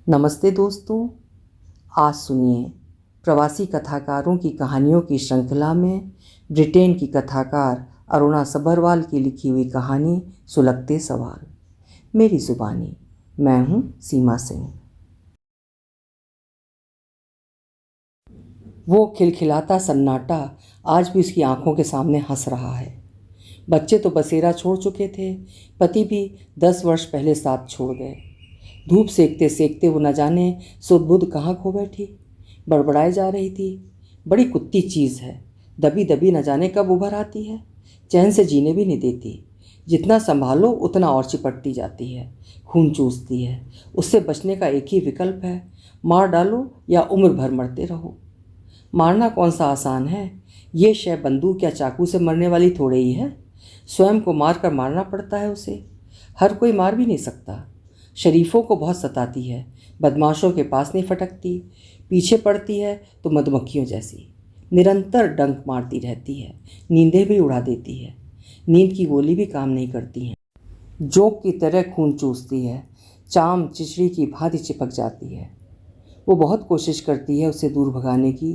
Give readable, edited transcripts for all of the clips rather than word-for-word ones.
नमस्ते दोस्तों, आज सुनिए प्रवासी कथाकारों की कहानियों की श्रृंखला में ब्रिटेन की कथाकार अरुणा सभरवाल की लिखी हुई कहानी सुलगते सवाल। मेरी जुबानी, मैं हूँ सीमा सिंह। वो खिलखिलाता सन्नाटा आज भी उसकी आंखों के सामने हंस रहा है। बच्चे तो बसेरा छोड़ चुके थे, पति भी 10 वर्ष पहले साथ छोड़ गए। धूप सेकते सेकते वो न जाने सुध बुध कहाँ खो बैठी, बड़बड़ाए जा रही थी। बड़ी कुत्ती चीज़ है, दबी दबी न जाने कब उभर आती है, चैन से जीने भी नहीं देती। जितना संभालो उतना और चिपटती जाती है, खून चूसती है। उससे बचने का एक ही विकल्प है, मार डालो या उम्र भर मरते रहो। मारना कौन सा आसान है, ये शय बंदूक या चाकू से मरने वाली थोड़े ही है। स्वयं को मार कर मारना पड़ता है उसे, हर कोई मार भी नहीं सकता। शरीफों को बहुत सताती है, बदमाशों के पास नहीं फटकती, पीछे पड़ती है तो मधुमक्खियों जैसी निरंतर डंक मारती रहती है, नींदें भी उड़ा देती है। नींद की गोली भी काम नहीं करती है, जोंक की तरह खून चूसती है, चाम चिचड़ी की भांति चिपक जाती है। वो बहुत कोशिश करती है उसे दूर भगाने की,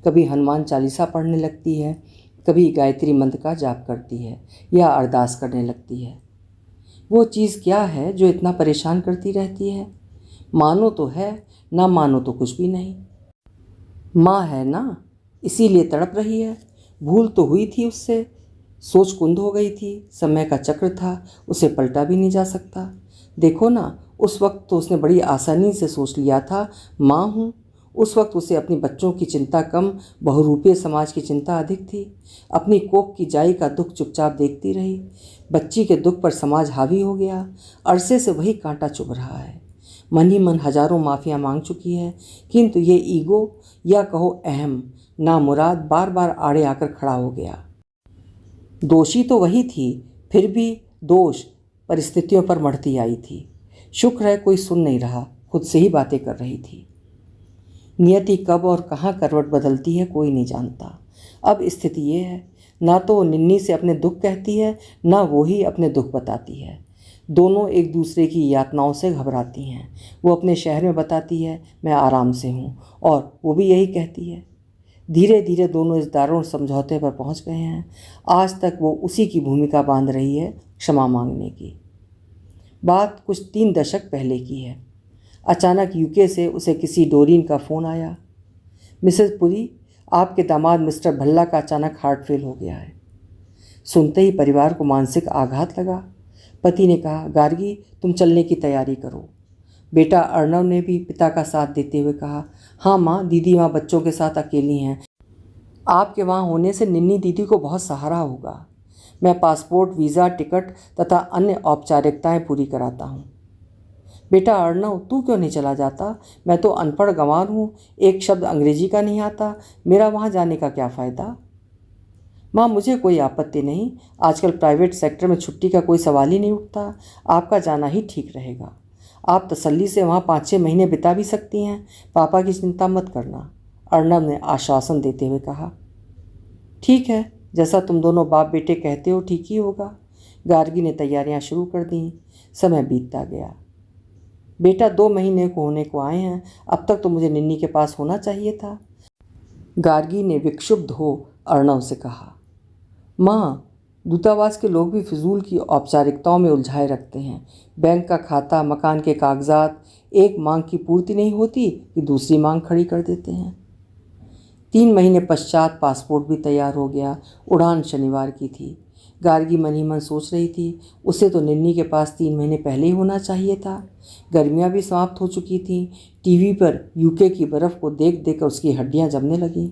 कभी हनुमान चालीसा पढ़ने लगती है, कभी गायत्री मंत्र का जाप करती है या अरदास करने लगती है। वो चीज़ क्या है जो इतना परेशान करती रहती है? मानो तो है, ना मानो तो कुछ भी नहीं। माँ है ना, इसीलिए तड़प रही है। भूल तो हुई थी उससे, सोच कुंद हो गई थी, समय का चक्र था, उसे पलटा भी नहीं जा सकता। देखो ना, उस वक्त तो उसने बड़ी आसानी से सोच लिया था माँ हूँ। उस वक्त उसे अपने बच्चों की चिंता कम, बहुरूपीय समाज की चिंता अधिक थी। अपनी कोख की जाई का दुख चुपचाप देखती रही। बच्ची के दुख पर समाज हावी हो गया, अरसे से वही कांटा चुभ रहा है। मन ही मन हजारों माफ़ियाँ मांग चुकी है, किंतु ये ईगो या कहो अहम नामुराद बार बार आड़े आकर खड़ा हो गया। दोषी तो वही थी, फिर भी दोष परिस्थितियों पर मढ़ती आई थी। शुक्र है कोई सुन नहीं रहा, खुद से ही बातें कर रही थी। नियति कब और कहाँ करवट बदलती है कोई नहीं जानता। अब स्थिति ये है, ना तो वो निन्नी से अपने दुख कहती है, ना वो ही अपने दुख बताती है। दोनों एक दूसरे की यातनाओं से घबराती हैं। वो अपने शहर में बताती है मैं आराम से हूँ, और वो भी यही कहती है। धीरे धीरे दोनों इस दारुण समझौते पर पहुँच गए हैं। आज तक वो उसी की भूमिका बांध रही है, क्षमा मांगने की। बात कुछ 3 दशक पहले की है। अचानक यूके से उसे किसी डोरीन का फ़ोन आया। मिसेस पुरी, आपके दामाद मिस्टर भल्ला का अचानक हार्ट फेल हो गया है। सुनते ही परिवार को मानसिक आघात लगा। पति ने कहा, गार्गी तुम चलने की तैयारी करो। बेटा अर्णव ने भी पिता का साथ देते हुए कहा, हाँ माँ, दीदी वहाँ बच्चों के साथ अकेली हैं। आपके वहाँ होने से निन्नी दीदी को बहुत सहारा होगा। मैं पासपोर्ट, वीज़ा, टिकट तथा अन्य औपचारिकताएं पूरी कराता हूँ। बेटा अर्णव, तू क्यों नहीं चला जाता? मैं तो अनपढ़ गंवार हूँ, एक शब्द अंग्रेजी का नहीं आता, मेरा वहाँ जाने का क्या फ़ायदा? माँ, मुझे कोई आपत्ति नहीं, आजकल प्राइवेट सेक्टर में छुट्टी का कोई सवाल ही नहीं उठता। आपका जाना ही ठीक रहेगा। आप तसल्ली से वहाँ 5-6 महीने बिता भी सकती हैं। पापा की चिंता मत करना, अर्णव ने आश्वासन देते हुए कहा। ठीक है, जैसा तुम दोनों बाप बेटे कहते हो ठीक ही होगा। गार्गी ने तैयारियां शुरू कर दी। समय बीतता गया। बेटा 2 महीने को होने को आए हैं, अब तक तो मुझे निन्नी के पास होना चाहिए था, गार्गी ने विक्षुब्ध हो अर्णव से कहा। माँ, दूतावास के लोग भी फिजूल की औपचारिकताओं में उलझाए रखते हैं। बैंक का खाता, मकान के कागजात, एक मांग की पूर्ति नहीं होती कि दूसरी मांग खड़ी कर देते हैं। 3 महीने पश्चात पासपोर्ट भी तैयार हो गया। उड़ान शनिवार की थी। गार्गी मन ही मन सोच रही थी, उसे तो निन्नी के पास 3 महीने पहले ही होना चाहिए था। गर्मियाँ भी समाप्त हो चुकी थीं। टीवी पर यूके की बर्फ़ को देख देख कर उसकी हड्डियाँ जमने लगीं।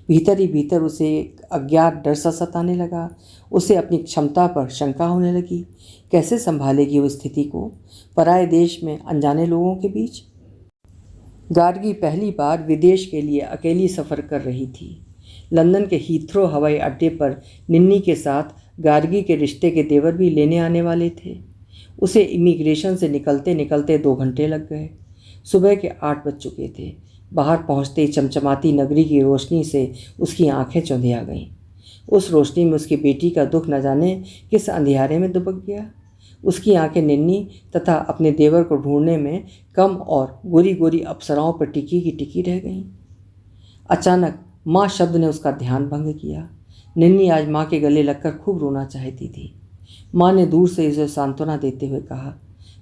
भीतर ही भीतर उसे एक अज्ञात डर सा सताने लगा। उसे अपनी क्षमता पर शंका होने लगी। कैसे संभालेगी वो स्थिति को, पराए देश में अनजाने लोगों के बीच? गार्गी पहली बार विदेश के लिए अकेली सफ़र कर रही थी। लंदन के हीथ्रो हवाई अड्डे पर निन्नी के साथ गार्गी के रिश्ते के देवर भी लेने आने वाले थे। उसे इमिग्रेशन से निकलते निकलते 2 घंटे लग गए। सुबह के 8 बज चुके थे। बाहर पहुंचते ही चमचमाती नगरी की रोशनी से उसकी आंखें चौंधिया गईं। उस रोशनी में उसकी बेटी का दुख न जाने किस अंधियारे में दुबक गया। उसकी आंखें निन्नी तथा अपने देवर को ढूंढने में कम और गोरी गोरी अप्सराओं पर टिकी की टिकी रह गईं। अचानक माँ शब्द ने उसका ध्यान भंग किया। निन्नी आज माँ के गले लगकर खूब रोना चाहती थी। माँ ने दूर से इसे सांत्वना देते हुए कहा,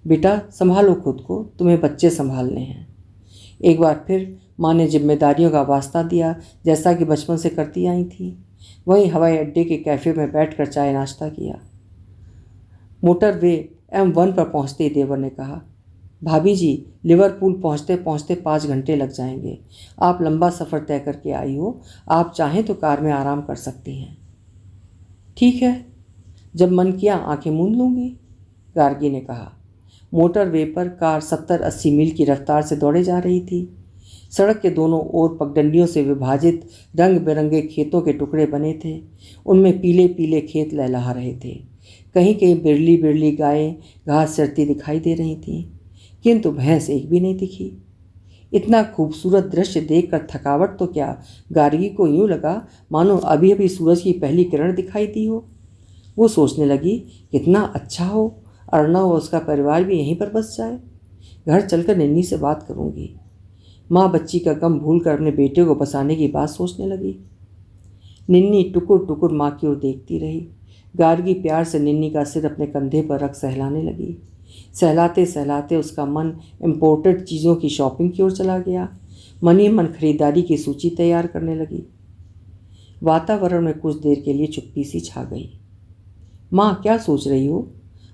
बेटा संभालो खुद को, तुम्हें बच्चे संभालने हैं। एक बार फिर माँ ने जिम्मेदारियों का वास्ता दिया, जैसा कि बचपन से करती आई थी। वहीं हवाई अड्डे के कैफ़े में बैठकर चाय नाश्ता किया। मोटरवे M1 पर पहुंचते ही देवर ने कहा, भाभी जी लिवरपूल पहुंचते पहुंचते 5 घंटे लग जाएंगे। आप लंबा सफ़र तय करके आई हो, आप चाहें तो कार में आराम कर सकती हैं। ठीक है, जब मन किया आंखें मूंद लूँगी, गार्गी ने कहा। मोटरवे पर कार 70-80 मील की रफ्तार से दौड़े जा रही थी। सड़क के दोनों ओर पगडंडियों से विभाजित रंग बिरंगे खेतों के टुकड़े बने थे। उनमें पीले पीले खेत लहलहा रहे थे। कहीं कहीं बिरली बिरली गायें घास चरती दिखाई दे रही थीं, किंतु भैंस एक भी नहीं दिखी। इतना खूबसूरत दृश्य देखकर थकावट तो क्या, गार्गी को यूँ लगा मानो अभी अभी सूरज की पहली किरण दिखाई दी हो। वो सोचने लगी, कितना अच्छा हो अर्णव और उसका परिवार भी यहीं पर बस जाए। घर चलकर निन्नी से बात करूंगी। माँ बच्ची का गम भूलकर अपने बेटे को बसाने की बात सोचने लगी। निन्नी टुकुर टुकुर माँ की ओर देखती रही। गार्गी प्यार से निन्नी का सिर अपने कंधे पर रख सहलाने लगी। सहलाते सहलाते उसका मन इम्पोर्टेड चीज़ों की शॉपिंग की ओर चला गया। मन ही मन खरीदारी की सूची तैयार करने लगी। वातावरण में कुछ देर के लिए चुप्पी सी छा गई। माँ क्या सोच रही हो?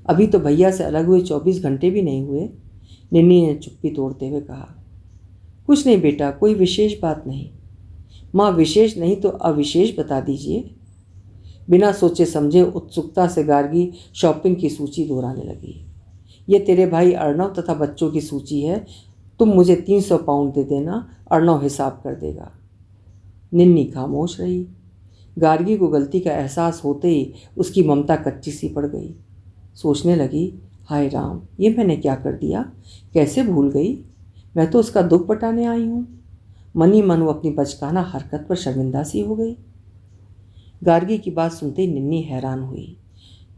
अभी तो भैया से अलग हुए 24 घंटे भी नहीं हुए। निन्नी ने चुप्पी तोड़ते हुए कहा। कुछ नहीं बेटा, कोई विशेष बात नहीं। माँ विशेष नहीं तो अविशेष बता दीजिए। बिना सोचे समझे उत्सुकता से गार्गी शॉपिंग की सूची दोहराने लगी। ये तेरे भाई अर्णव तथा बच्चों की सूची है। तुम मुझे 300 पाउंड दे देना, अर्णव हिसाब कर देगा। निन्नी खामोश रही। गार्गी को गलती का एहसास होते ही उसकी ममता कच्ची सी पड़ गई। सोचने लगी, हाय राम, ये मैंने क्या कर दिया? कैसे भूल गई? मैं तो उसका दुख बटाने आई हूँ। मन ही मन वो अपनी बचकाना हरकत पर शर्मिंदा सी हो गई। गार्गी की बात सुनते ही निन्नी हैरान हुई।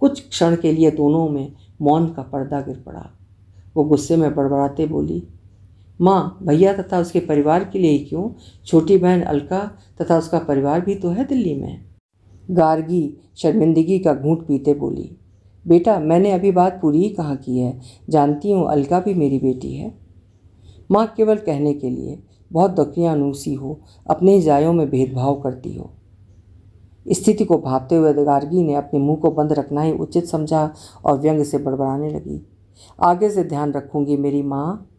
कुछ क्षण के लिए दोनों में मौन का पर्दा गिर पड़ा। वो गुस्से में बड़बड़ाते बोली, माँ भैया तथा उसके परिवार के लिए ही क्यों, छोटी बहन अलका तथा उसका परिवार भी तो है दिल्ली में। गार्गी शर्मिंदगी का घूंट पीते बोली, बेटा मैंने अभी बात पूरी ही कहाँ की है। जानती हूँ अलका भी मेरी बेटी है। माँ केवल कहने के लिए, बहुत दकियानूसी हो, अपने जायों में भेदभाव करती हो। स्थिति को भांपते हुए गार्गी ने अपने मुंह को बंद रखना ही उचित समझा और व्यंग से बड़बड़ाने लगी, आगे से ध्यान रखूंगी मेरी माँ।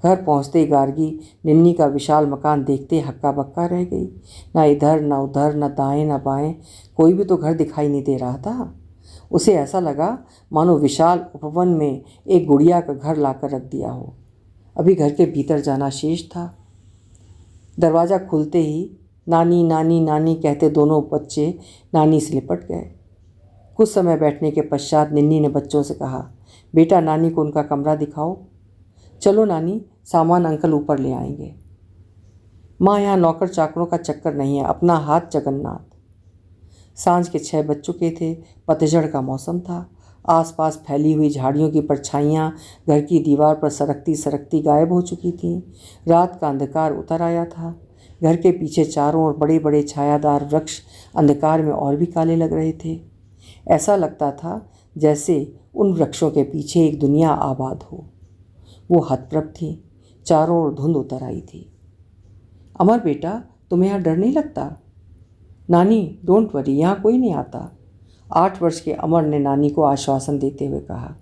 घर पहुँचते ही गार्गी निन्नी का विशाल मकान देखते हक्का बक्का रह गई। ना इधर न उधर, न दाएं न बाएं, कोई भी तो घर दिखाई नहीं दे रहा था। उसे ऐसा लगा मानो विशाल उपवन में एक गुड़िया का घर लाकर रख दिया हो। अभी घर के भीतर जाना शेष था। दरवाज़ा खुलते ही नानी नानी नानी कहते दोनों बच्चे नानी से लिपट गए। कुछ समय बैठने के पश्चात निन्नी ने बच्चों से कहा, बेटा नानी को उनका कमरा दिखाओ। चलो नानी, सामान अंकल ऊपर ले आएंगे। माँ यहाँ नौकर चाकरों का चक्कर नहीं है, अपना हाथ जगन्नाथ। सांझ के 6 बज चुके थे। पतझड़ का मौसम था। आसपास फैली हुई झाड़ियों की परछाइयाँ घर की दीवार पर सरकती सरकती गायब हो चुकी थीं। रात का अंधकार उतर आया था। घर के पीछे चारों ओर बड़े बड़े छायादार वृक्ष अंधकार में और भी काले लग रहे थे। ऐसा लगता था जैसे उन वृक्षों के पीछे एक दुनिया आबाद हो। वो हतप्रभ थी। चारों ओर धुंध उतर आई थी। अमर बेटा, तुम्हें यहाँ डर नहीं लगता? नानी डोंट वरी, यहाँ कोई नहीं आता। 8 वर्ष के अमर ने नानी को आश्वासन देते हुए कहा।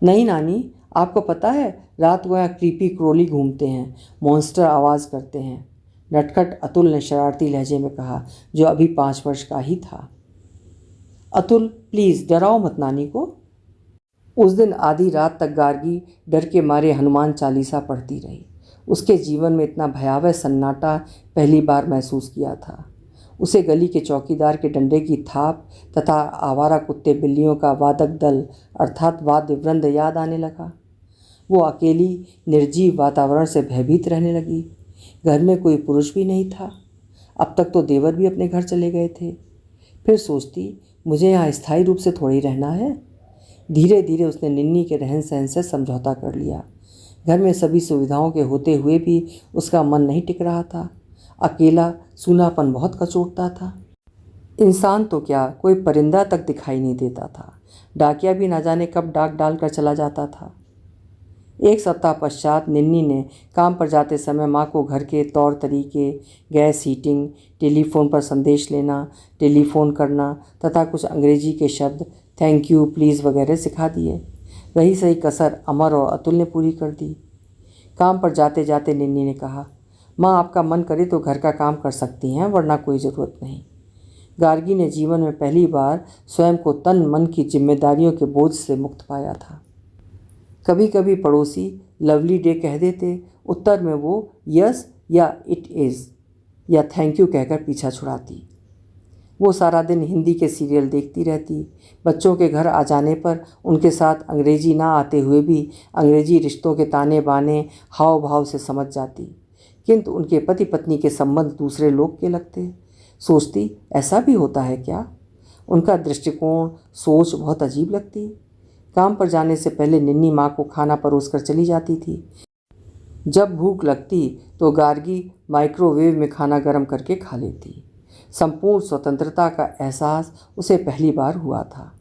नहीं नानी, आपको पता है रात को यहाँ क्रीपी क्रोली घूमते हैं, मॉन्स्टर आवाज़ करते हैं, नटखट अतुल ने शरारती लहजे में कहा, जो अभी 5 वर्ष का ही था। अतुल प्लीज़ डराओ मत नानी को। उस दिन आधी रात तक गार्गी डर के मारे हनुमान चालीसा पढ़ती रही। उसके जीवन में इतना भयावह सन्नाटा पहली बार महसूस किया था। उसे गली के चौकीदार के डंडे की थाप तथा आवारा कुत्ते बिल्लियों का वादक दल अर्थात वाद्य वृंद याद आने लगा। वो अकेली निर्जीव वातावरण से भयभीत रहने लगी। घर में कोई पुरुष भी नहीं था। अब तक तो देवर भी अपने घर चले गए थे। फिर सोचती, मुझे यहाँ स्थायी रूप से थोड़ी रहना है। धीरे धीरे उसने निन्नी के रहन सहन से समझौता कर लिया। घर में सभी सुविधाओं के होते हुए भी उसका मन नहीं टिक रहा था। अकेला सूनापन बहुत कचोटता था। इंसान तो क्या, कोई परिंदा तक दिखाई नहीं देता था। डाकिया भी न जाने कब डाक डालकर चला जाता था। एक सप्ताह पश्चात निन्नी ने काम पर जाते समय माँ को घर के तौर तरीके, गैस हीटिंग, टेलीफोन पर संदेश लेना, टेलीफोन करना तथा कुछ अंग्रेजी के शब्द थैंक यू, प्लीज़ वगैरह सिखा दिए। रही सही कसर अमर और अतुल ने पूरी कर दी। काम पर जाते जाते निन्नी ने कहा, माँ आपका मन करे तो घर का काम कर सकती हैं, वरना कोई ज़रूरत नहीं। गार्गी ने जीवन में पहली बार स्वयं को तन मन की जिम्मेदारियों के बोझ से मुक्त पाया था। कभी कभी पड़ोसी लवली डे कह देते, उत्तर में वो यस या इट इज़ या थैंक यू कहकर पीछा छुड़ाती। वो सारा दिन हिंदी के सीरियल देखती रहती। बच्चों के घर आ जाने पर उनके साथ अंग्रेजी ना आते हुए भी अंग्रेजी रिश्तों के ताने बाने हाव भाव से समझ जाती, किंतु उनके पति पत्नी के संबंध दूसरे लोग के लगते। सोचती, ऐसा भी होता है क्या? उनका दृष्टिकोण, सोच बहुत अजीब लगती। काम पर जाने से पहले निन्नी माँ को खाना परोस कर चली जाती थी। जब भूख लगती तो गार्गी माइक्रोवेव में खाना गर्म करके खा लेती। संपूर्ण स्वतंत्रता का एहसास उसे पहली बार हुआ था।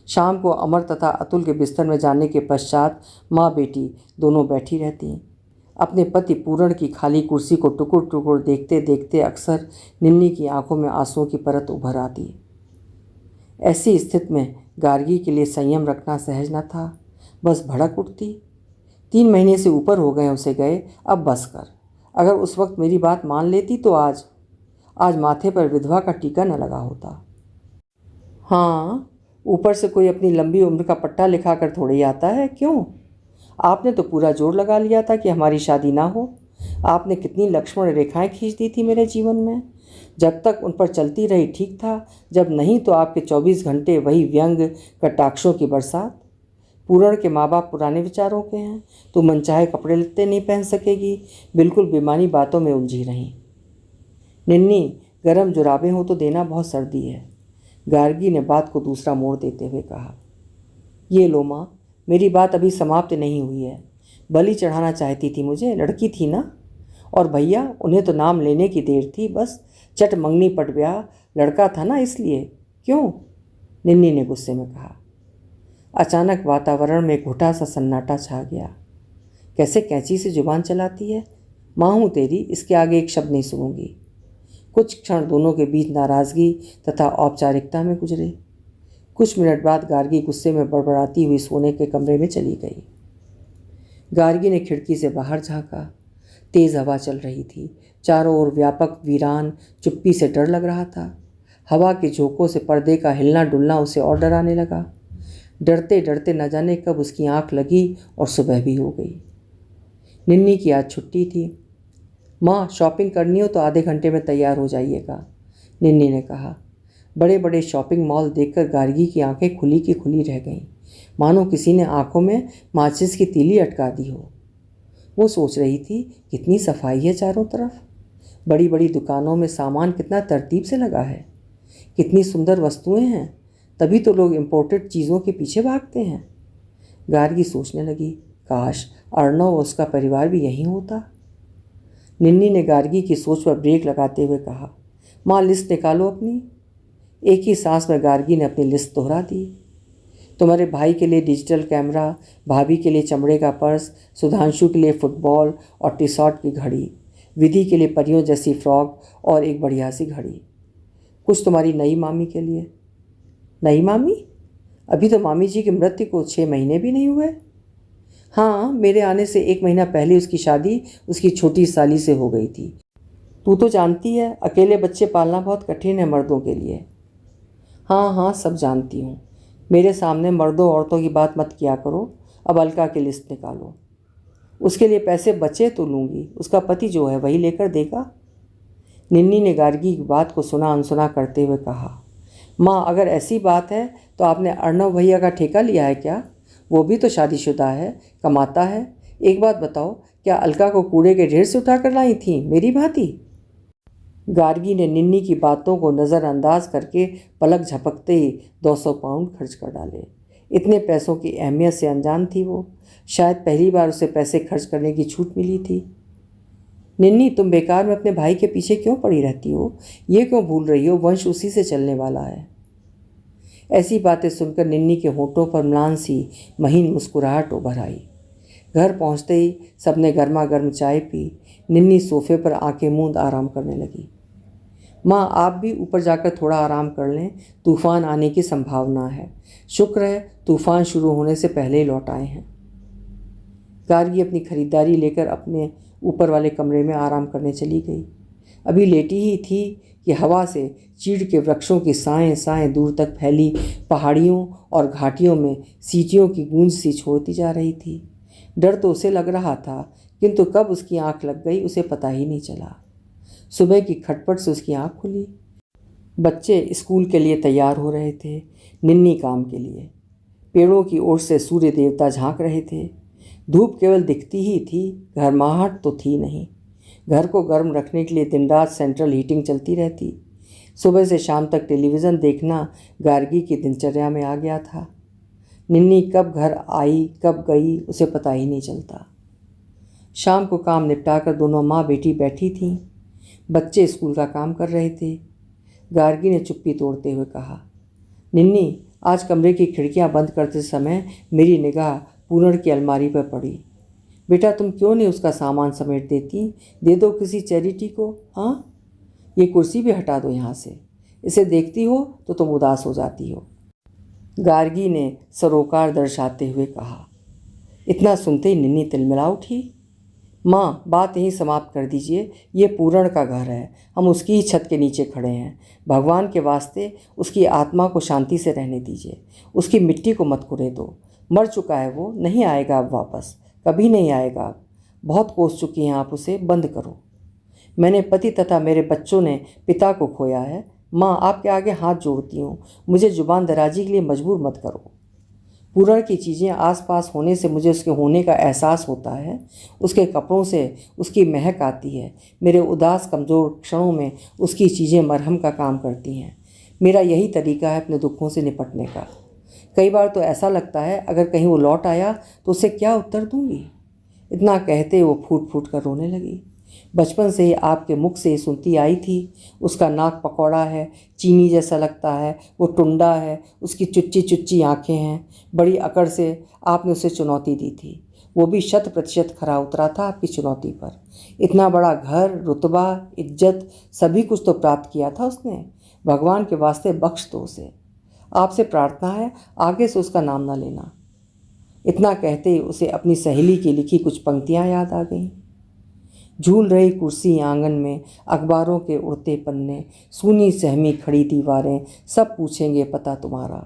शाम को अमर तथा अतुल के बिस्तर में जाने के पश्चात माँ बेटी दोनों बैठी रहती। अपने पति पूरण की खाली कुर्सी को टुकुर टुकुर देखते देखते अक्सर निन्नी की आंखों में आंसुओं की परत उभर आती। ऐसी स्थिति में गार्गी के लिए संयम रखना सहज न था। बस भड़क उठती। 3 महीने से ऊपर हो गए उसे गए, अब बस कर। अगर उस वक्त मेरी बात मान लेती तो आज माथे पर विधवा का टीका न लगा होता। हाँ, ऊपर से कोई अपनी लंबी उम्र का पट्टा लिखा कर थोड़े ही आता है। क्यों? आपने तो पूरा जोर लगा लिया था कि हमारी शादी ना हो। आपने कितनी लक्ष्मण रेखाएं खींच दी थी मेरे जीवन में। जब तक उन पर चलती रही ठीक था, जब नहीं तो आपके 24 घंटे वही व्यंग कटाक्षों की बरसात। पूरण के माँ बाप पुराने विचारों के हैं। तो मनचाहे कपड़े लत्ते नहीं पहन सकेगी, बिल्कुल बेमानी बातों में उलझी रहीं। निन्नी, गरम जुराबें हो तो देना, बहुत सर्दी है। गार्गी ने बात को दूसरा मोड़ देते हुए कहा। ये लो माँ, मेरी बात अभी समाप्त नहीं हुई है। बलि चढ़ाना चाहती थी मुझे, लड़की थी ना। और भैया, उन्हें तो नाम लेने की देर थी, बस चट मंगनी पट ब्याह, लड़का था ना इसलिए। क्यों? निन्नी ने गुस्से में कहा। अचानक वातावरण में घुटा सा सन्नाटा छा गया। कैसे कैंची से जुबान चलाती है। माँ हूँ तेरी, इसके आगे एक शब्द नहीं सुनूंगी। कुछ क्षण दोनों के बीच नाराज़गी तथा औपचारिकता में गुजरे। कुछ मिनट बाद गार्गी गुस्से में बड़बड़ाती हुई सोने के कमरे में चली गई। गार्गी ने खिड़की से बाहर झांका। तेज़ हवा चल रही थी। चारों ओर व्यापक वीरान चुप्पी से डर लग रहा था। हवा के झोंकों से पर्दे का हिलना डुलना उसे और डराने लगा। डरते डरते न जाने कब उसकी आंख लगी और सुबह भी हो गई। निन्नी की आज छुट्टी थी। माँ, शॉपिंग करनी हो तो आधे घंटे में तैयार हो जाइएगा, निन्नी ने कहा। बड़े बड़े शॉपिंग मॉल देखकर गार्गी की आंखें खुली की खुली रह गईं, मानो किसी ने आंखों में माचिस की तीली अटका दी हो। वो सोच रही थी, कितनी सफाई है चारों तरफ। बड़ी बड़ी दुकानों में सामान कितना तरतीब से लगा है। कितनी सुंदर वस्तुएं हैं, तभी तो लोग इम्पोर्टेड चीज़ों के पीछे भागते हैं। गार्गी सोचने लगी, काश अर्णव और उसका परिवार भी यहीं होता। निन्नी ने गार्गी की सोच पर ब्रेक लगाते हुए कहा, माँ लिस्ट निकालो अपनी। एक ही सांस में गार्गी ने अपनी लिस्ट दोहरा दी। तुम्हारे भाई के लिए डिजिटल कैमरा, भाभी के लिए चमड़े का पर्स, सुधांशु के लिए फुटबॉल और टी शर्ट की घड़ी, विधि के लिए परियों जैसी फ्रॉक और एक बढ़िया सी घड़ी। कुछ तुम्हारी नई मामी के लिए। नई मामी? अभी तो मामी जी की मृत्यु को 6 महीने भी नहीं हुए। हाँ, मेरे आने से 1 महीना पहले उसकी शादी उसकी छोटी साली से हो गई थी। तू तो जानती है, अकेले बच्चे पालना बहुत कठिन है मर्दों के लिए। हाँ हाँ, सब जानती हूँ। मेरे सामने मर्दों औरतों की बात मत किया करो। अब अलका की लिस्ट निकालो। उसके लिए पैसे बचे तो लूँगी, उसका पति जो है वही लेकर देगा। निन्नी ने गार्गी की बात को सुना अनसुना करते हुए कहा, माँ अगर ऐसी बात है तो आपने अर्णव भैया का ठेका लिया है क्या? वो भी तो शादीशुदा है, कमाता है। एक बात बताओ, क्या अलका को कूड़े के ढेर से उठा कर लाई थी मेरी भांति? गार्गी ने निन्नी की बातों को नज़रअंदाज करके पलक झपकते ही 200 पाउंड खर्च कर डाले। इतने पैसों की अहमियत से अनजान थी वो। शायद पहली बार उसे पैसे खर्च करने की छूट मिली थी। निन्नी, तुम बेकार में अपने भाई के पीछे क्यों पड़ी रहती हो? ये क्यों भूल रही हो वंश उसी से चलने वाला है? ऐसी बातें सुनकर निन्नी के होठों पर म्लान सी महीन मुस्कुराहट उभर आई। घर पहुंचते ही सबने गर्मा गर्म चाय पी। निन्नी सोफे पर आंखें मूंद आराम करने लगी। माँ, आप भी ऊपर जाकर थोड़ा आराम कर लें, तूफान आने की संभावना है। शुक्र है तूफान शुरू होने से पहले ही लौट आए हैं। गार्गी अपनी खरीदारी लेकर अपने ऊपर वाले कमरे में आराम करने चली गई। अभी लेटी ही थी कि हवा से चीड़ के वृक्षों की साएं साएं दूर तक फैली पहाड़ियों और घाटियों में सीटियों की गूंज सी छोड़ती जा रही थी। डर तो उसे लग रहा था, किंतु कब उसकी आंख लग गई उसे पता ही नहीं चला। सुबह की खटपट से उसकी आंख खुली। बच्चे स्कूल के लिए तैयार हो रहे थे, निन्नी काम के लिए। पेड़ों की ओर से सूर्य देवता झांक रहे थे। धूप केवल दिखती ही थी, गर्माहट तो थी नहीं। घर को गर्म रखने के लिए दिन रात सेंट्रल हीटिंग चलती रहती। सुबह से शाम तक टेलीविज़न देखना गार्गी की दिनचर्या में आ गया था। निन्नी कब घर आई कब गई उसे पता ही नहीं चलता। शाम को काम निपटाकर दोनों माँ बेटी बैठी थीं। बच्चे स्कूल का काम कर रहे थे। गार्गी ने चुप्पी तोड़ते हुए कहा, निन्नी, आज कमरे की खिड़कियां बंद करते समय मेरी निगाह पूरण की अलमारी पर पड़ी। बेटा, तुम क्यों नहीं उसका सामान समेट देती? दे दो किसी चैरिटी को। हाँ, ये कुर्सी भी हटा दो यहाँ से। इसे देखती हो तो तुम उदास हो जाती हो। गार्गी ने सरोकार दर्शाते हुए कहा। इतना सुनते ही निन्नी तिलमिला उठी। माँ, बात यहीं समाप्त कर दीजिए। ये पूरण का घर है, हम उसकी ही छत के नीचे खड़े हैं। भगवान के वास्ते उसकी आत्मा को शांति से रहने दीजिए। उसकी मिट्टी को मत कुरे दो। मर चुका है वो, नहीं आएगा अब वापस, कभी नहीं आएगा अब। बहुत कोस चुकी हैं आप उसे, बंद करो। मैंने पति तथा मेरे बच्चों ने पिता को खोया है। माँ, आपके आगे हाथ जोड़ती हूँ, मुझे जुबान दराजी के लिए मजबूर मत करो। पूरण की चीज़ें आसपास होने से मुझे उसके होने का एहसास होता है। उसके कपड़ों से उसकी महक आती है। मेरे उदास कमज़ोर क्षणों में उसकी चीज़ें मरहम का काम करती हैं। मेरा यही तरीका है अपने दुखों से निपटने का। कई बार तो ऐसा लगता है अगर कहीं वो लौट आया तो उसे क्या उत्तर दूंगी। इतना कहते वो फूट फूट कर रोने लगी। बचपन से ही आपके मुख से सुनती आई थी, उसका नाक पकौड़ा है, चीनी जैसा लगता है, वो टुंडा है, उसकी चुच्ची चुच्ची आँखें हैं। बड़ी अकड़ से आपने उसे चुनौती दी थी, वो भी 100% खरा उतरा था आपकी चुनौती पर। इतना बड़ा घर, रुतबा, इज्जत, सभी कुछ तो प्राप्त किया था उसने। भगवान के वास्ते बख्श दो उसे। आपसे प्रार्थना है आगे से उसका नाम ना लेना। इतना कहते ही उसे अपनी सहेली की लिखी कुछ पंक्तियाँ याद आ गईं। झूल रही कुर्सी आंगन में, अखबारों के उड़ते पन्ने, सूनी सहमी खड़ी दीवारें, सब पूछेंगे पता तुम्हारा।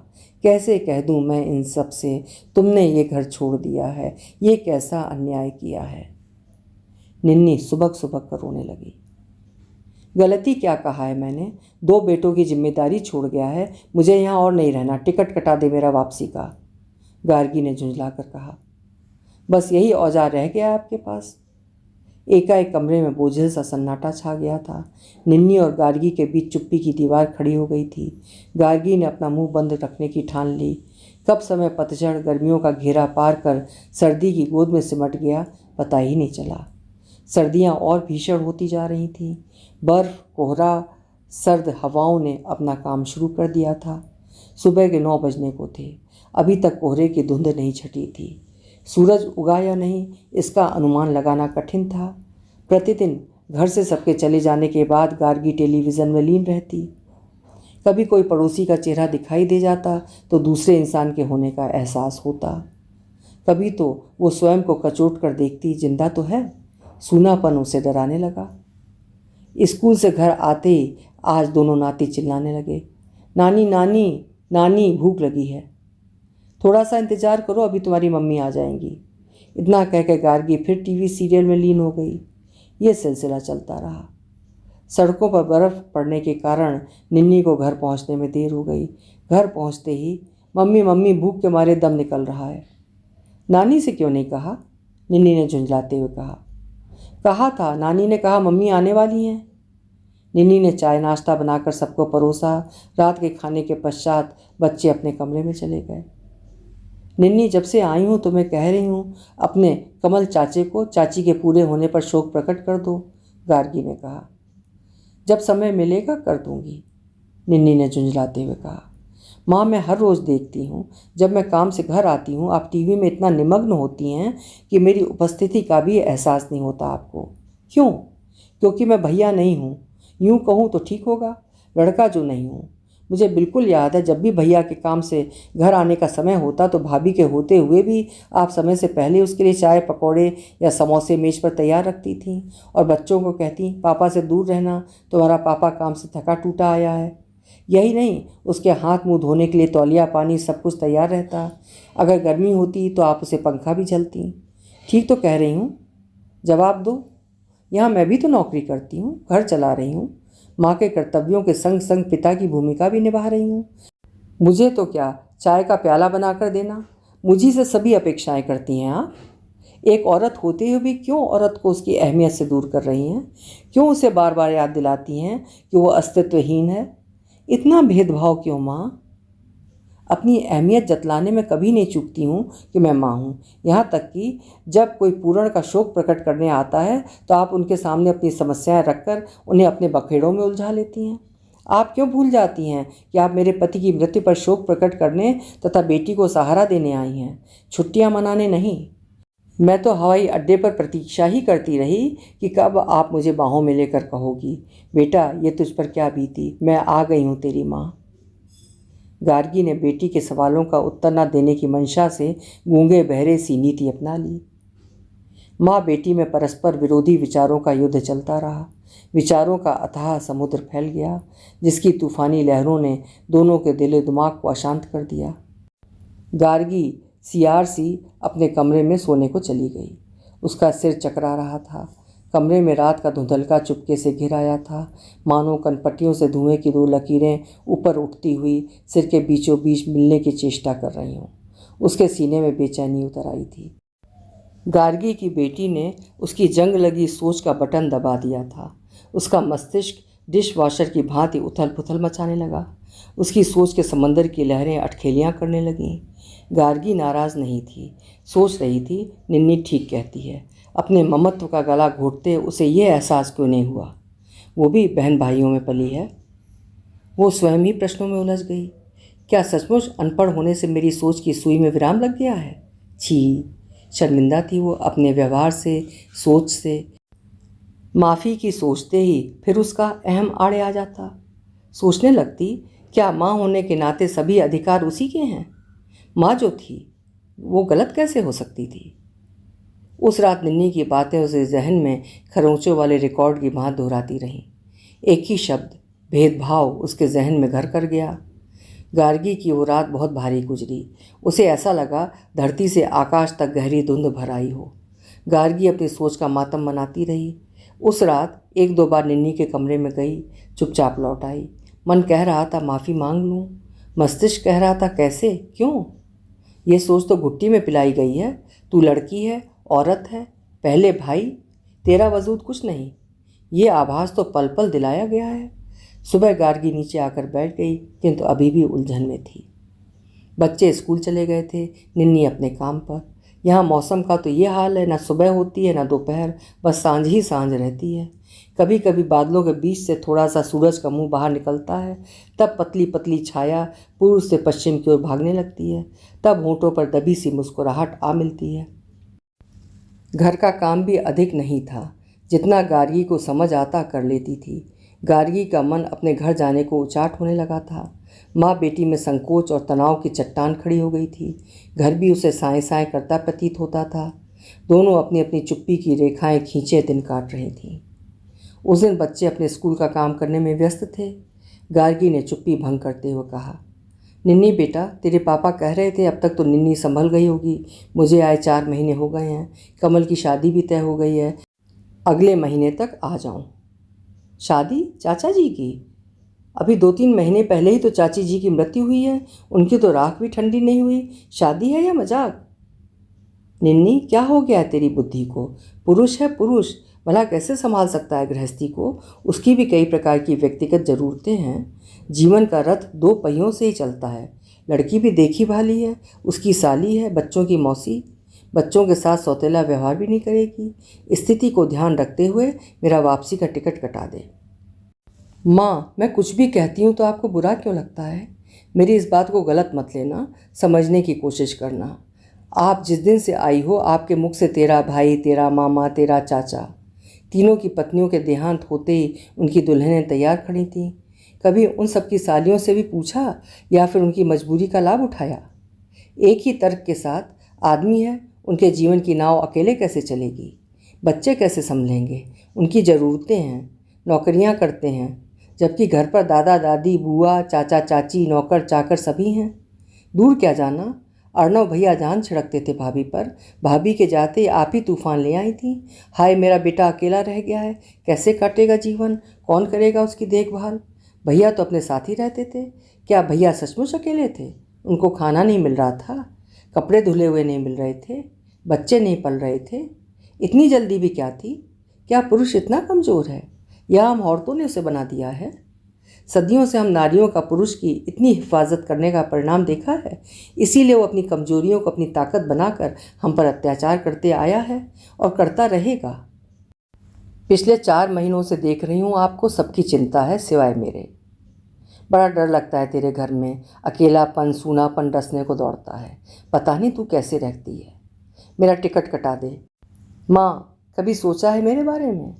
कैसे कह दूं मैं इन सब से, तुमने ये घर छोड़ दिया है, ये कैसा अन्याय किया है। निन्नी सुबक सुबक कर रोने लगी। गलती क्या कहा है मैंने? 2 बेटों की जिम्मेदारी छोड़ गया है, मुझे यहाँ और नहीं रहना, टिकट कटा दे मेरा वापसी का। गार्गी ने झुंझला कर कहा। बस यही औजार रह गया आपके पास? एकाएक कमरे में बोझिल सा सन्नाटा छा गया था। निन्नी और गार्गी के बीच चुप्पी की दीवार खड़ी हो गई थी। गार्गी ने अपना मुंह बंद रखने की ठान ली। कब समय पतझड़ गर्मियों का घेरा पार कर सर्दी की गोद में सिमट गया पता ही नहीं चला। सर्दियां और भीषण होती जा रही थीं। बर्फ़, कोहरा, सर्द हवाओं ने अपना काम शुरू कर दिया था। सुबह के 9 बजने को थे। अभी तक कोहरे की धुंध नहीं छटी थी। सूरज उगा या नहीं इसका अनुमान लगाना कठिन था। प्रतिदिन घर से सबके चले जाने के बाद गार्गी टेलीविज़न में लीन रहती। कभी कोई पड़ोसी का चेहरा दिखाई दे जाता तो दूसरे इंसान के होने का एहसास होता। कभी तो वो स्वयं को कचोट कर देखती, जिंदा तो है। सूनापन उसे डराने लगा। स्कूल से घर आते ही आज दोनों नाती चिल्लाने लगे, नानी नानी नानी, भूख लगी है। थोड़ा सा इंतज़ार करो, अभी तुम्हारी मम्मी आ जाएंगी। इतना कह के गार्गी फिर टीवी सीरियल में लीन हो गई। ये सिलसिला चलता रहा। सड़कों पर बर्फ़ पड़ने के कारण निन्नी को घर पहुंचने में देर हो गई। घर पहुंचते ही मम्मी मम्मी भूख के मारे दम निकल रहा है। नानी से क्यों नहीं कहा? निन्नी ने झुंझलाते हुए कहा। कहा था, नानी ने कहा मम्मी आने वाली हैं। निन्नी ने चाय नाश्ता बनाकर सबको परोसा। रात के खाने के पश्चात बच्चे अपने कमरे में चले गए। निन्नी, जब से आई हूँ तो मैं कह रही हूँ अपने कमल चाचे को चाची के पूरे होने पर शोक प्रकट कर दो, गार्गी ने कहा। जब समय मिलेगा कर दूंगी, निन्नी ने झुंझलाते हुए कहा। माँ, मैं हर रोज़ देखती हूँ जब मैं काम से घर आती हूँ आप टीवी में इतना निमग्न होती हैं कि मेरी उपस्थिति का भी एहसास नहीं होता आपको। क्यों? क्योंकि मैं भैया नहीं हूँ, यूँ कहूँ तो ठीक होगा, लड़का जो नहीं हूँ। मुझे बिल्कुल याद है जब भी भैया के काम से घर आने का समय होता तो भाभी के होते हुए भी आप समय से पहले उसके लिए चाय पकौड़े या समोसे मेज पर तैयार रखती थीं और बच्चों को कहती, पापा से दूर रहना, तुम्हारा पापा काम से थका टूटा आया है। यही नहीं, उसके हाथ मुंह धोने के लिए तौलिया पानी सब कुछ तैयार रहता। अगर गर्मी होती तो आप उसे पंखा भी झलती। ठीक तो कह रही हूँ, जवाब दो। यहाँ मैं भी तो नौकरी करती हूँ, घर चला रही हूँ, माँ के कर्तव्यों के संग संग पिता की भूमिका भी निभा रही हूँ। मुझे तो क्या चाय का प्याला बनाकर देना, मुझी से सभी अपेक्षाएं करती हैं आप। एक औरत होते हुए भी क्यों औरत को उसकी अहमियत से दूर कर रही हैं? क्यों उसे बार बार याद दिलाती हैं कि वो अस्तित्वहीन है? इतना भेदभाव क्यों माँ? अपनी अहमियत जतलाने में कभी नहीं चूकती हूँ कि मैं माँ हूँ। यहाँ तक कि जब कोई पूर्ण का शोक प्रकट करने आता है तो आप उनके सामने अपनी समस्याएं रखकर उन्हें अपने बखेड़ों में उलझा लेती हैं। आप क्यों भूल जाती हैं कि आप मेरे पति की मृत्यु पर शोक प्रकट करने तथा बेटी को सहारा देने आई हैं, छुट्टियाँ मनाने नहीं। मैं तो हवाई अड्डे पर प्रतीक्षा ही करती रही कि कब आप मुझे बाहों में लेकर कहोगी, बेटा ये तुझ पर क्या बीती, मैं आ गई हूँ तेरी माँ। गार्गी ने बेटी के सवालों का उत्तर न देने की मंशा से गूंगे बहरे सी नीति अपना ली। माँ बेटी में परस्पर विरोधी विचारों का युद्ध चलता रहा। विचारों का अथाह समुद्र फैल गया जिसकी तूफानी लहरों ने दोनों के दिल दिमाग को अशांत कर दिया। गार्गी सियार सी अपने कमरे में सोने को चली गई। उसका सिर चकरा रहा था। कमरे में रात का धुंधलका चुपके से घिर आया था, मानो कनपट्टियों से धुएं की दो लकीरें ऊपर उठती हुई सिर के बीचों बीच मिलने की चेष्टा कर रही हों। उसके सीने में बेचैनी उतर आई थी। गार्गी की बेटी ने उसकी जंग लगी सोच का बटन दबा दिया था। उसका मस्तिष्क डिश वॉशर की भांति उथल पुथल मचाने लगा। उसकी सोच के समंदर की लहरें अटखेलियाँ करने लगीं। गार्गी नाराज़ नहीं थी, सोच रही थी निन्नी ठीक कहती है। अपने ममत्व का गला घोटते उसे यह एहसास क्यों नहीं हुआ? वो भी बहन भाइयों में पली है। वो स्वयं ही प्रश्नों में उलझ गई। क्या सचमुच अनपढ़ होने से मेरी सोच की सुई में विराम लग गया है? छी! शर्मिंदा थी वो अपने व्यवहार से, सोच से। माफ़ी की सोचते ही फिर उसका अहम आड़े आ जाता। सोचने लगती, क्या माँ होने के नाते सभी अधिकार उसी के हैं? माँ जो थी वो गलत कैसे हो सकती थी? उस रात निन्नी की बातें उसे जहन में खरोंचों वाले रिकॉर्ड की भांति दोहराती रहीं। एक ही शब्द भेदभाव उसके जहन में घर कर गया। गार्गी की वो रात बहुत भारी गुजरी। उसे ऐसा लगा धरती से आकाश तक गहरी धुंध भर आई हो। गार्गी अपनी सोच का मातम मनाती रही। उस रात एक दो बार निन्नी के कमरे में गई, चुपचाप लौट आई। मन कह रहा था माफ़ी मांग लूँ, मस्तिष्क कह रहा था कैसे, क्यों? ये सोच तो घुट्टी में पिलाई गई है। तू लड़की है, औरत है, पहले भाई, तेरा वजूद कुछ नहीं। ये आभास तो पल पल दिलाया गया है। सुबह गार्गी नीचे आकर बैठ गई, किंतु अभी भी उलझन में थी। बच्चे स्कूल चले गए थे, निन्नी अपने काम पर। यहाँ मौसम का तो ये हाल है, ना सुबह होती है ना दोपहर, बस सांझ ही सांझ रहती है। कभी कभी बादलों के बीच से थोड़ा सा सूरज का मुंह बाहर निकलता है, तब पतली पतली छाया पूर्व से पश्चिम की ओर भागने लगती है। तब होंठों पर दबी सी मुस्कुराहट आ मिलती है। घर का काम भी अधिक नहीं था, जितना गार्गी को समझ आता कर लेती थी। गार्गी का मन अपने घर जाने को उचाट होने लगा था। माँ बेटी में संकोच और तनाव की चट्टान खड़ी हो गई थी। घर भी उसे साए साए करता प्रतीत होता था। दोनों अपनी अपनी चुप्पी की रेखाएं खींचे दिन काट रही थीं। उस दिन बच्चे अपने स्कूल का काम करने में व्यस्त थे। गार्गी ने चुप्पी भंग करते हुए कहा, निन्नी बेटा, तेरे पापा कह रहे थे अब तक तो निन्नी संभल गई होगी। मुझे आए 4 महीने हो गए हैं, कमल की शादी भी तय हो गई है, अगले महीने तक आ जाऊं। शादी चाचा जी की? अभी 2-3 महीने पहले ही तो चाची जी की मृत्यु हुई है, उनकी तो राख भी ठंडी नहीं हुई। शादी है या मजाक? निन्नी, क्या हो गया है तेरी बुद्धि को? पुरुष है पुरुष, भला कैसे संभाल सकता है गृहस्थी को? उसकी भी कई प्रकार की व्यक्तिगत ज़रूरतें हैं। जीवन का रथ 2 पहियों से ही चलता है, लड़की भी देखी भाली है, उसकी साली है, बच्चों की मौसी, बच्चों के साथ सौतेला व्यवहार भी नहीं करेगी। स्थिति को ध्यान रखते हुए मेरा वापसी का टिकट कटा दे। माँ, मैं कुछ भी कहती हूँ तो आपको बुरा क्यों लगता है? मेरी इस बात को गलत मत लेना, समझने की कोशिश करना। आप जिस दिन से आई हो, आपके मुख से तेरा भाई, तेरा मामा, तेरा चाचा, तीनों की पत्नियों के देहांत होते ही उनकी दुल्हनें तैयार खड़ी थीं। कभी उन सबकी सालियों से भी पूछा या फिर उनकी मजबूरी का लाभ उठाया? एक ही तर्क के साथ आदमी है, उनके जीवन की नाव अकेले कैसे चलेगी? बच्चे कैसे संभलेंगे? उनकी ज़रूरतें हैं, नौकरियां करते हैं, जबकि घर पर दादा दादी, बुआ, चाचा चाची, नौकर चाकर सभी हैं। दूर क्या जाना, अर्णव भैया जान छिड़कते थे भाभी पर। भाभी के जाते ही आप ही तूफान ले आई थी। हाय, मेरा बेटा अकेला रह गया है, कैसे काटेगा जीवन, कौन करेगा उसकी देखभाल? भैया तो अपने साथ ही रहते थे। क्या भैया सचमुच अकेले थे? उनको खाना नहीं मिल रहा था, कपड़े धुले हुए नहीं मिल रहे थे, बच्चे नहीं पल रहे थे? इतनी जल्दी भी क्या थी? क्या पुरुष इतना कमज़ोर है या हम औरतों ने उसे बना दिया है? सदियों से हम नारियों का पुरुष की इतनी हिफाजत करने का परिणाम देखा है, इसीलिए वो अपनी कमजोरियों को अपनी ताकत बनाकर हम पर अत्याचार करते आया है और करता रहेगा। पिछले 4 महीनों से देख रही हूँ आपको सबकी चिंता है सिवाय मेरे। बड़ा डर लगता है तेरे घर में, अकेलापन, सूनापन रसने को दौड़ता है। पता नहीं तू कैसे रहती है। मेरा टिकट कटा दे। माँ, कभी सोचा है मेरे बारे में?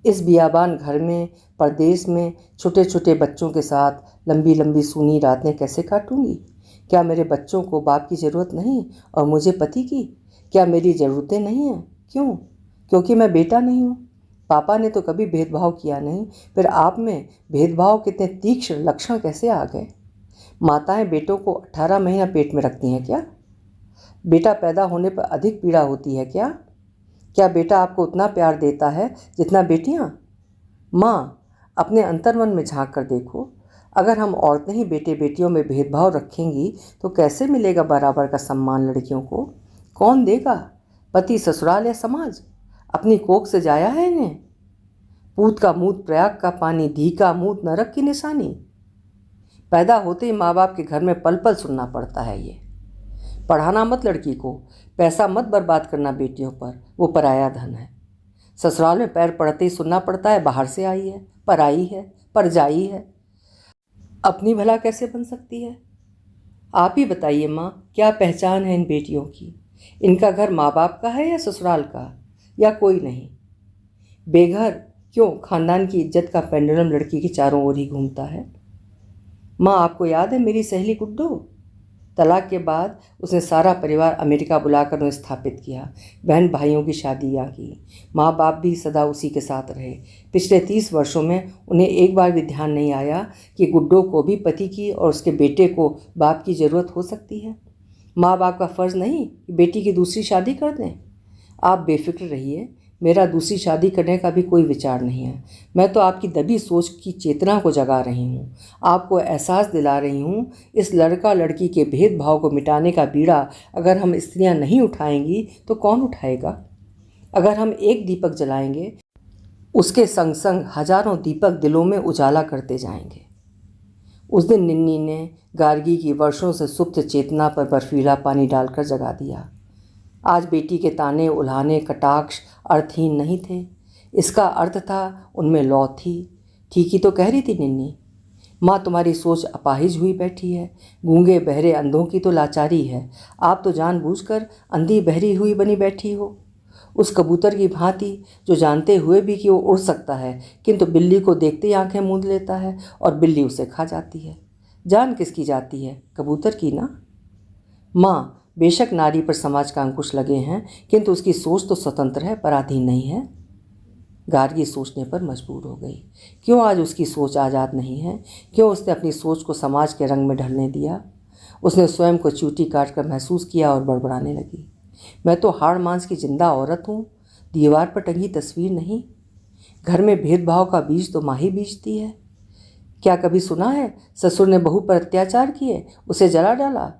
इस बियाबान घर में, परदेश में, छोटे छोटे बच्चों के साथ लंबी लंबी सूनी रातें कैसे काटूंगी? क्या मेरे बच्चों को बाप की ज़रूरत नहीं और मुझे पति की? क्या मेरी ज़रूरतें नहीं हैं? क्यों? क्योंकि मैं बेटा नहीं हूँ। पापा ने तो कभी भेदभाव किया नहीं, फिर आप में भेदभाव कितने तीक्ष्ण लक्षण कैसे आ गए? माताएं बेटों को 18 महीना पेट में रखती हैं क्या? बेटा पैदा होने पर अधिक पीड़ा होती है क्या? क्या बेटा आपको उतना प्यार देता है जितना बेटियां? माँ, अपने अंतर्मन में झांक कर देखो। अगर हम औरतें ही बेटे बेटियों में भेदभाव रखेंगी तो कैसे मिलेगा बराबर का सम्मान लड़कियों को? कौन देगा? पति, ससुराल या समाज? अपनी कोख से जाया है इन्हें? पूत का मूत प्रयाग का पानी, धी का मूत नरक की निशानी। पैदा होते ही माँ बाप के घर में पल पल सुनना पड़ता है ये। पढ़ाना मत लड़की को, पैसा मत बर्बाद करना बेटियों पर, वो पराया धन है। ससुराल में पैर पड़ते ही सुनना पड़ता है बाहर से आई है, पराई है, परजाई है। अपनी भला कैसे बन सकती है? आप ही बताइए माँ, क्या पहचान है इन बेटियों की? इनका घर माँ बाप का है या ससुराल का, या कोई नहीं? बेघर क्यों, खानदान की इज्जत का पेंडुलम लड़की के चारों ओर ही घूमता है। माँ, आपको याद है मेरी सहेली गुड्डू? तलाक के बाद उसने सारा परिवार अमेरिका बुलाकर उन्हें स्थापित किया, बहन भाइयों की शादियाँ की, माँ बाप भी सदा उसी के साथ रहे। पिछले 30 वर्षों में उन्हें एक बार भी ध्यान नहीं आया कि गुड्डो को भी पति की और उसके बेटे को बाप की ज़रूरत हो सकती है। माँ बाप का फ़र्ज़ नहीं कि बेटी की दूसरी शादी कर दें। आप बेफिक्र रहिए, मेरा दूसरी शादी करने का भी कोई विचार नहीं है। मैं तो आपकी दबी सोच की चेतना को जगा रही हूँ, आपको एहसास दिला रही हूँ। इस लड़का लड़की के भेदभाव को मिटाने का बीड़ा अगर हम स्त्रियाँ नहीं उठाएंगी तो कौन उठाएगा? अगर हम एक दीपक जलाएंगे, उसके संग संग हजारों दीपक दिलों में उजाला करते जाएंगे। उस दिन निन्नी ने गार्गी की वर्षों से सुप्त चेतना पर बर्फीला पानी डालकर जगा दिया। आज बेटी के ताने, उल्हाने, कटाक्ष अर्थहीन नहीं थे। इसका अर्थ था उनमें लौ थी। ठीक ही तो कह रही थी निन्नी। माँ, तुम्हारी सोच अपाहिज हुई बैठी है। गूंगे बहरे अंधों की तो लाचारी है, आप तो जानबूझकर अंधी बहरी हुई बनी बैठी हो। उस कबूतर की भांति जो जानते हुए भी कि वो उड़ सकता है, किंतु बिल्ली को देखते ही आंखें मूंद लेता है और बिल्ली उसे खा जाती है। जान किसकी जाती है? कबूतर की ना। माँ, बेशक नारी पर समाज का अंकुश लगे हैं, किंतु उसकी सोच तो स्वतंत्र है, पराधीन नहीं है। गार्गी सोचने पर मजबूर हो गई। क्यों आज उसकी सोच आज़ाद नहीं है? क्यों उसने अपनी सोच को समाज के रंग में ढलने दिया? उसने स्वयं को चूटी काट कर महसूस किया और बड़बड़ाने लगी। मैं तो हाड़ मांस की जिंदा औरत हूँ, दीवार पर टंगी तस्वीर नहीं। घर में भेदभाव का बीज तो माँ ही बीजती है। क्या कभी सुना है ससुर ने बहू पर अत्याचार किए, उसे जला डाला?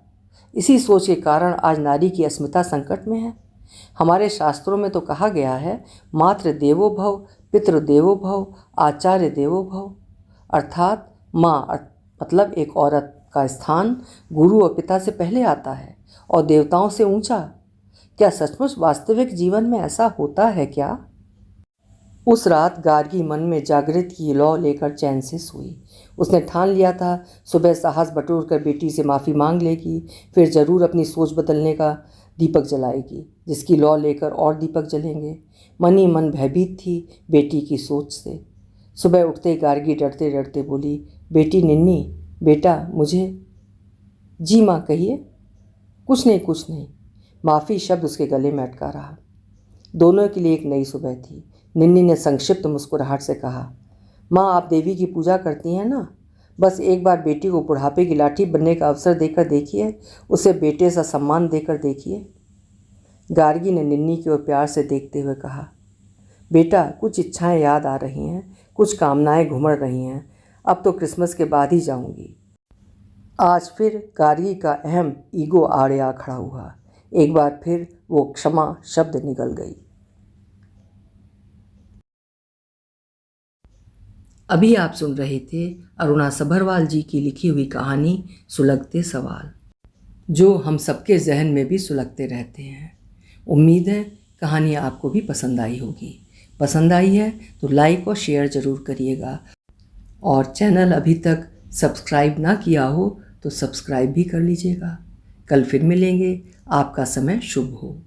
इसी सोच के कारण आज नारी की अस्मिता संकट में है। हमारे शास्त्रों में तो कहा गया है, मातृ देवो भव, पितृ देवो भव, आचार्य देवो भव। अर्थात माँ मतलब एक औरत का स्थान गुरु और पिता से पहले आता है और देवताओं से ऊंचा। क्या सचमुच वास्तविक जीवन में ऐसा होता है क्या? उस रात गार्गी मन में जागृत की लौ लेकर चैन से सोई। उसने ठान लिया था सुबह साहस बटोर कर बेटी से माफ़ी मांग लेगी, फिर ज़रूर अपनी सोच बदलने का दीपक जलाएगी, जिसकी लौ लेकर और दीपक जलेंगे। मन ही मन भयभीत थी बेटी की सोच से। सुबह उठते गार्गी डरते डरते बोली, बेटी निन्नी, बेटा मुझे। जी माँ कहिए। कुछ नहीं कुछ नहीं। माफ़ी शब्द उसके गले में अटका रहा। दोनों के लिए एक नई सुबह थी। निन्नी ने संक्षिप्त मुस्कुराहट से कहा, माँ आप देवी की पूजा करती हैं ना? बस एक बार बेटी को बुढ़ापे की लाठी बनने का अवसर देकर देखिए, उसे बेटे सा सम्मान देकर देखिए। गार्गी ने निन्नी की ओर प्यार से देखते हुए कहा, बेटा कुछ इच्छाएं याद आ रही हैं, कुछ कामनाएं घुमड़ रही हैं। अब तो क्रिसमस के बाद ही जाऊंगी। आज फिर गार्गी का अहम ईगो आड़े आ खड़ा हुआ। एक बार फिर वो क्षमा शब्द निकल गई। अभी आप सुन रहे थे अरुणा सभरवाल जी की लिखी हुई कहानी सुलगते सवाल, जो हम सबके जहन में भी सुलगते रहते हैं। उम्मीद है कहानी आपको भी पसंद आई होगी। पसंद आई है तो लाइक और शेयर ज़रूर करिएगा, और चैनल अभी तक सब्सक्राइब ना किया हो तो सब्सक्राइब भी कर लीजिएगा। कल फिर मिलेंगे। आपका समय शुभ हो।